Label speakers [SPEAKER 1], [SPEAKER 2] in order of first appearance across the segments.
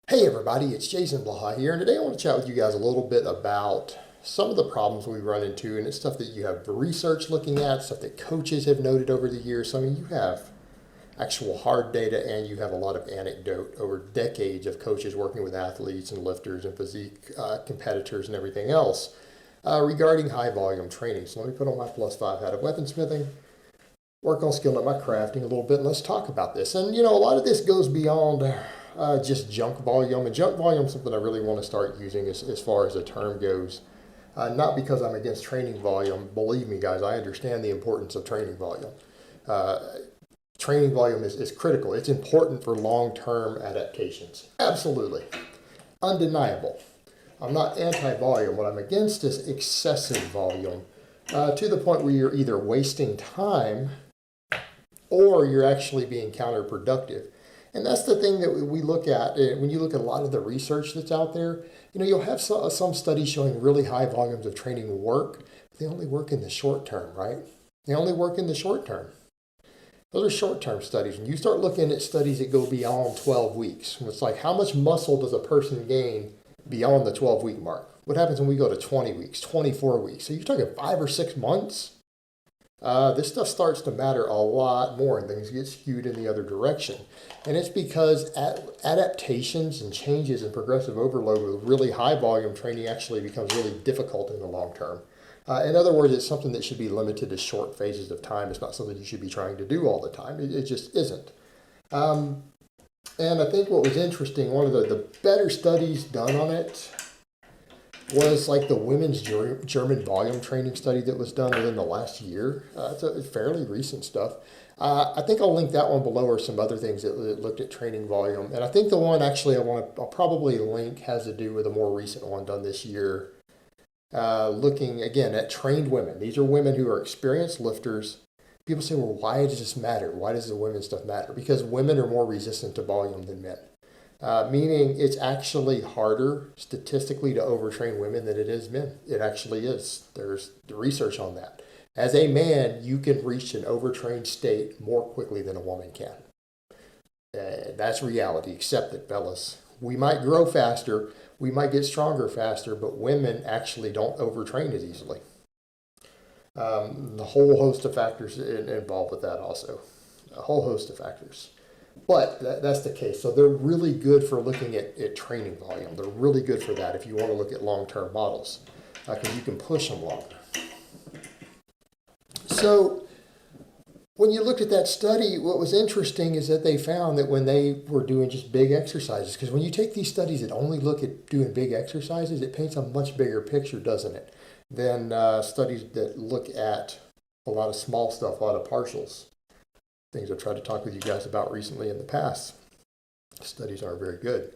[SPEAKER 1] Hey everybody, it's Jason Blaha here, and today I want to chat with you guys a little bit about some of the problems we run into, and it's stuff that you have research looking at, stuff that coaches have noted over the years. So, I mean, you have actual hard data and you have a lot of anecdote over decades of coaches working with athletes and lifters and physique competitors and everything else regarding high volume training. So let me put on my +5 hat of weaponsmithing, work on skilling up my crafting a little bit, and let's talk about this. And a lot of this goes beyond just junk volume, and junk volume is something I really want to start using as far as the term goes. Not because I'm against training volume. Believe me, guys, I understand the importance of training volume. Uh, Training volume is critical. It's important for long-term adaptations. Absolutely. Undeniable. I'm not anti-volume. What I'm against is excessive volume to the point where you're either wasting time or you're actually being counterproductive. And that's the thing that we look at when you look at a lot of the research that's out there. You'll have some studies showing really high volumes of training work, but they only work in the short term, right? They only work in the short term. Those are short-term studies. When you start looking at studies that go beyond 12 weeks, it's like how much muscle does a person gain beyond the 12-week mark? What happens when we go to 20 weeks, 24 weeks? So you're talking 5 or 6 months? This stuff starts to matter a lot more and things get skewed in the other direction. And it's because adaptations and changes and progressive overload with really high volume training actually becomes really difficult in the long term. In other words, it's something that should be limited to short phases of time. It's not something you should be trying to do all the time. It just isn't. And I think what was interesting, one of the better studies done on it was like the women's German volume training study that was done within the last year. It's fairly recent stuff. I think I'll link that one below or some other things that looked at training volume. And I think the one actually I'll probably link has to do with a more recent one done this year. Looking again at trained women. These are women who are experienced lifters. People say, well, why does this matter? Why does the women's stuff matter? Because women are more resistant to volume than men. Meaning it's actually harder statistically to overtrain women than it is men. It actually is. There's the research on that. As a man, you can reach an overtrained state more quickly than a woman can. That's reality. Accept it, fellas. We might grow faster. We might get stronger faster, but women actually don't overtrain as easily. The whole host of factors involved with that also. A whole host of factors. But that's the case. So they're really good for looking at training volume. They're really good for that if you want to look at long-term models, because you can push them longer. So when you looked at that study, what was interesting is that they found that when they were doing just big exercises, because when you take these studies that only look at doing big exercises, it paints a much bigger picture, doesn't it, than studies that look at a lot of small stuff, a lot of partials. Things I've tried to talk with you guys about recently in the past. Studies aren't very good.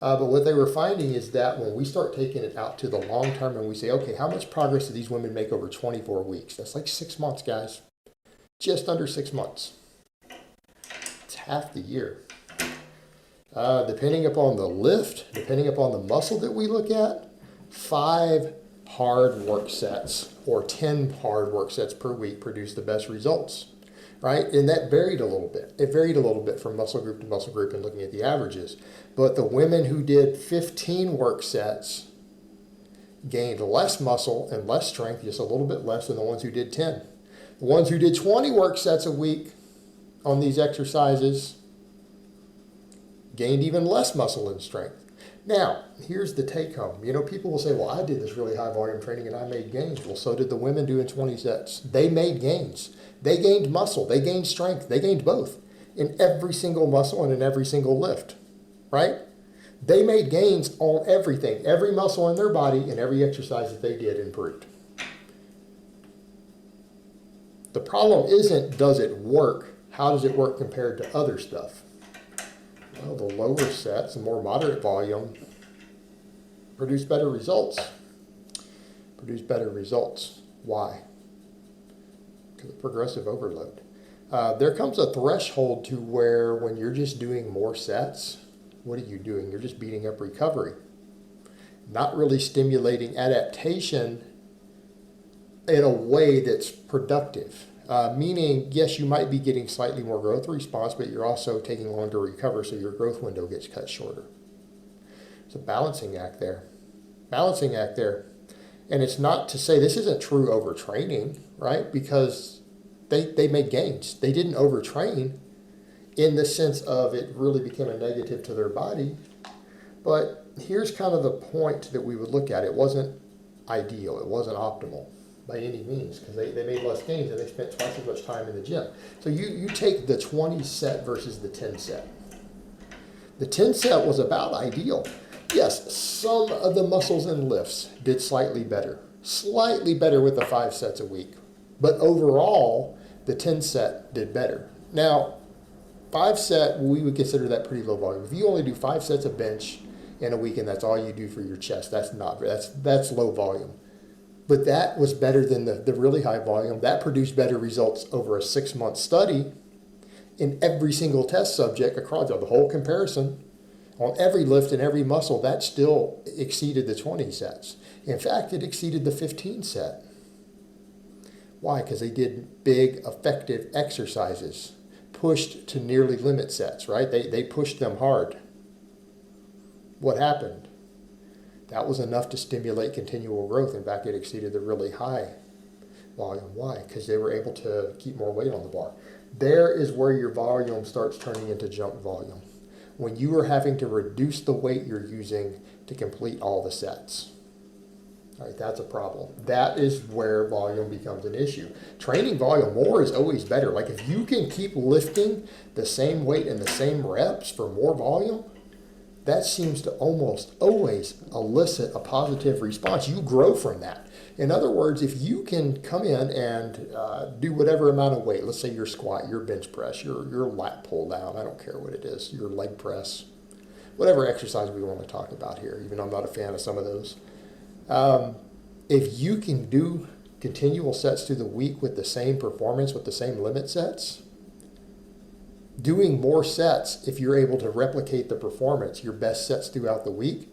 [SPEAKER 1] But what they were finding is that when we start taking it out to the long term and we say, okay, how much progress do these women make over 24 weeks? That's like 6 months, guys. Just under 6 months. It's half the year. Depending upon the lift, depending upon the muscle that we look at, 5 hard work sets or 10 hard work sets per week produce the best results. Right? And that varied a little bit. It varied a little bit from muscle group to muscle group and looking at the averages. But the women who did 15 work sets gained less muscle and less strength, just a little bit less than the ones who did 10. The ones who did 20 work sets a week on these exercises gained even less muscle and strength. Now, here's the take home. People will say, well, I did this really high volume training and I made gains. Well, so did the women doing 20 sets. They made gains. They gained muscle. They gained strength. They gained both in every single muscle and in every single lift, right? They made gains on everything. Every muscle in their body and every exercise that they did improved. The problem isn't, does it work? How does it work compared to other stuff? Well, the lower sets, the more moderate volume, produce better results. Produce better results. Why? Because of progressive overload. There comes a threshold to where when you're just doing more sets, what are you doing? You're just beating up recovery. Not really stimulating adaptation in a way that's productive. Meaning, yes, you might be getting slightly more growth response, but you're also taking longer to recover, so your growth window gets cut shorter. It's a balancing act there. Balancing act there. And it's not to say this isn't true overtraining, right? Because they made gains. They didn't overtrain in the sense of it really became a negative to their body. But here's kind of the point that we would look at. It wasn't ideal. It wasn't optimal by any means, because they made less gains and they spent twice as much time in the gym. So you take the 20 set versus the 10 set. The 10 set was about ideal. Yes, some of the muscles and lifts did slightly better with the 5 sets a week. But overall, the 10 set did better. Now, 5 set, we would consider that pretty low volume. If you only do 5 sets of bench in a week and that's all you do for your chest, that's low volume. But that was better than the really high volume. That produced better results over a 6-month study in every single test subject across the whole comparison. On every lift and every muscle, that still exceeded the 20 sets. In fact, it exceeded the 15 set. Why? Because they did big, effective exercises, pushed to nearly limit sets, right? They pushed them hard. What happened? That was enough to stimulate continual growth. In fact, it exceeded the really high volume. Why? Because they were able to keep more weight on the bar. There is where your volume starts turning into jump volume. When you are having to reduce the weight you're using to complete all the sets. All right, that's a problem. That is where volume becomes an issue. Training volume, more is always better. Like if you can keep lifting the same weight and the same reps for more volume, that seems to almost always elicit a positive response. You grow from that. In other words, if you can come in and do whatever amount of weight, let's say your squat, your bench press, your lat pull down, I don't care what it is, your leg press, whatever exercise we want to talk about here, even though I'm not a fan of some of those. If you can do continual sets through the week with the same performance, with the same limit sets, doing more sets, if you're able to replicate the performance, your best sets throughout the week,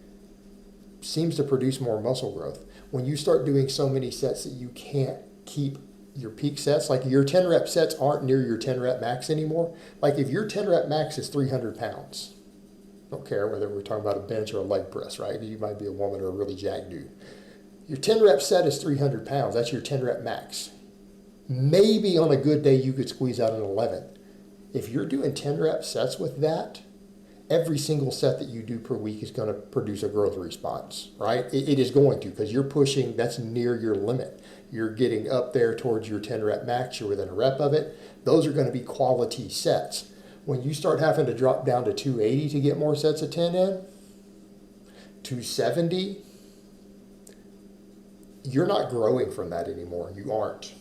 [SPEAKER 1] seems to produce more muscle growth. When you start doing so many sets that you can't keep your peak sets, like your 10 rep sets aren't near your 10 rep max anymore. Like if your 10 rep max is 300 pounds, don't care whether we're talking about a bench or a leg press, right? You might be a woman or a really jacked dude. Your 10 rep set is 300 pounds. That's your 10 rep max. Maybe on a good day you could squeeze out an 11. If you're doing 10 rep sets with that, every single set that you do per week is going to produce a growth response, right? It is going to, because you're pushing, that's near your limit. You're getting up there towards your 10 rep max, you're within a rep of it. Those are going to be quality sets. When you start having to drop down to 280 to get more sets of 10 in, 270, you're not growing from that anymore. You aren't.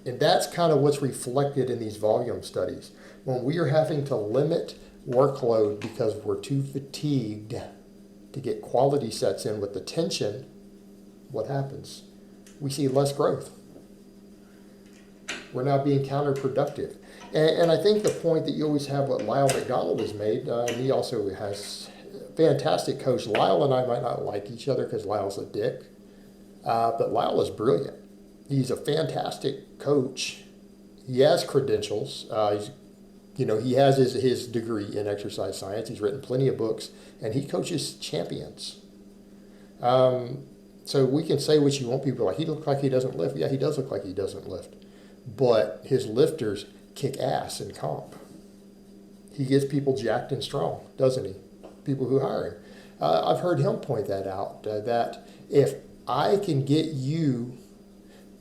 [SPEAKER 1] And that's kind of what's reflected in these volume studies. When we are having to limit workload because we're too fatigued to get quality sets in with the tension, what happens? We see less growth. We're now being counterproductive. And I think the point that you always have what Lyle McDonald has made, and he also has a fantastic coach. Lyle and I might not like each other because Lyle's a dick, but Lyle is brilliant. He's a fantastic coach. He has credentials. He has his degree in exercise science. He's written plenty of books, and he coaches champions. So we can say what you want. People are like, he looks like he doesn't lift. Yeah, he does look like he doesn't lift. But his lifters kick ass in comp. He gets people jacked and strong, doesn't he? People who hire him. I've heard him point that out, that if I can get you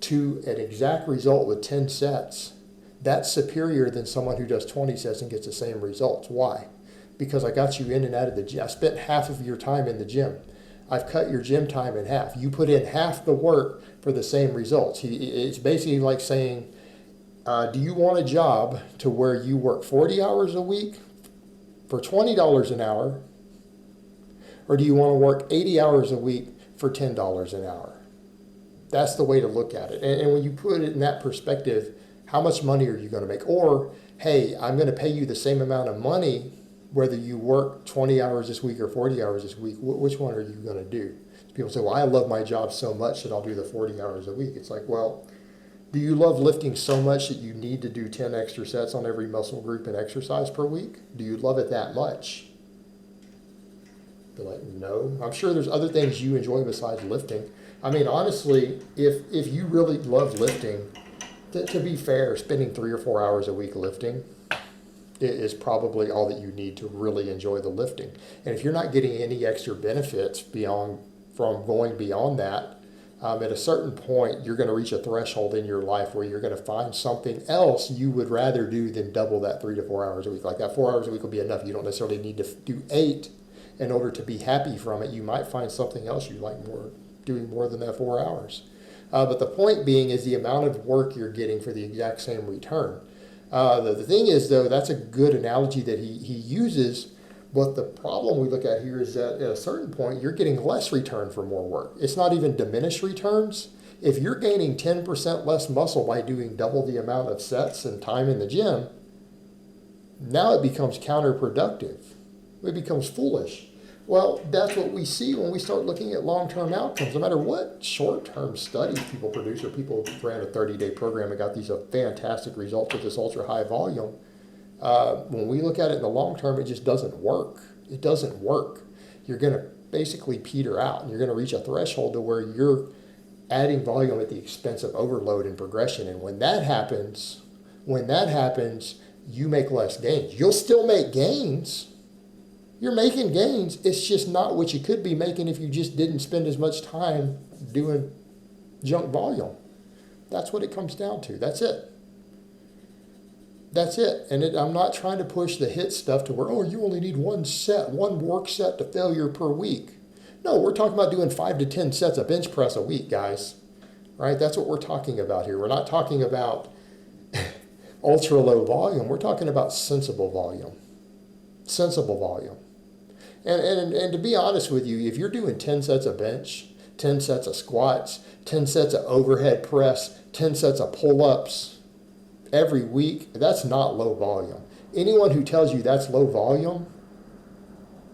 [SPEAKER 1] to an exact result with 10 sets, that's superior than someone who does 20 sets and gets the same results. Why? Because I got you in and out of the gym. I spent half of your time in the gym. I've cut your gym time in half. You put in half the work for the same results. It's basically like saying, do you want a job to where you work 40 hours a week for $20 an hour, or do you want to work 80 hours a week for $10 an hour? That's the way to look at it. And when you put it in that perspective, how much money are you going to make? Or, hey, I'm going to pay you the same amount of money whether you work 20 hours this week or 40 hours this week. Which one are you going to do? People say, well, I love my job so much that I'll do the 40 hours a week. It's like, well, do you love lifting so much that you need to do 10 extra sets on every muscle group and exercise per week? Do you love it that much? Be like, no. I'm sure there's other things you enjoy besides lifting. I mean, honestly, if you really love lifting, to be fair, spending 3 or 4 hours a week lifting is probably all that you need to really enjoy the lifting. And if you're not getting any extra benefits from going beyond that, at a certain point, you're going to reach a threshold in your life where you're going to find something else you would rather do than double that 3 to 4 hours a week. Like that 4 hours a week will be enough. You don't necessarily need to do 8 in order to be happy from it. You might find something else you like more, doing more than that 4 hours. But the point being is the amount of work you're getting for the exact same return. The thing is, though, that's a good analogy that he uses. But the problem we look at here is that at a certain point, you're getting less return for more work. It's not even diminished returns. If you're gaining 10% less muscle by doing double the amount of sets and time in the gym, now it becomes counterproductive. It becomes foolish. Well, that's what we see when we start looking at long-term outcomes. No matter what short-term studies people produce, or people ran a 30-day program and got these fantastic results with this ultra-high volume, when we look at it in the long term, it just doesn't work. It doesn't work. You're going to basically peter out, and you're going to reach a threshold to where you're adding volume at the expense of overload and progression. And when that happens, you make less gains. You'll still make gains. You're making gains. It's just not what you could be making if you just didn't spend as much time doing junk volume. That's what it comes down to. That's it. That's it. And I'm not trying to push the HIIT stuff to where, oh, you only need one work set to failure per week. No, we're talking about doing 5 to 10 sets of bench press a week, guys. Right? That's what we're talking about here. We're not talking about ultra low volume. We're talking about sensible volume. Sensible volume. And to be honest with you, if you're doing 10 sets of bench, 10 sets of squats, 10 sets of overhead press, 10 sets of pull-ups, every week, that's not low volume. Anyone who tells you that's low volume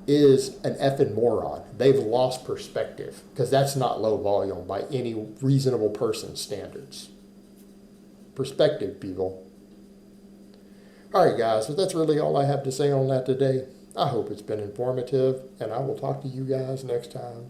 [SPEAKER 1] is an effing moron. They've lost perspective, because that's not low volume by any reasonable person's standards. Perspective, people. All right, guys, so that's really all I have to say on that today. I hope it's been informative, and I will talk to you guys next time.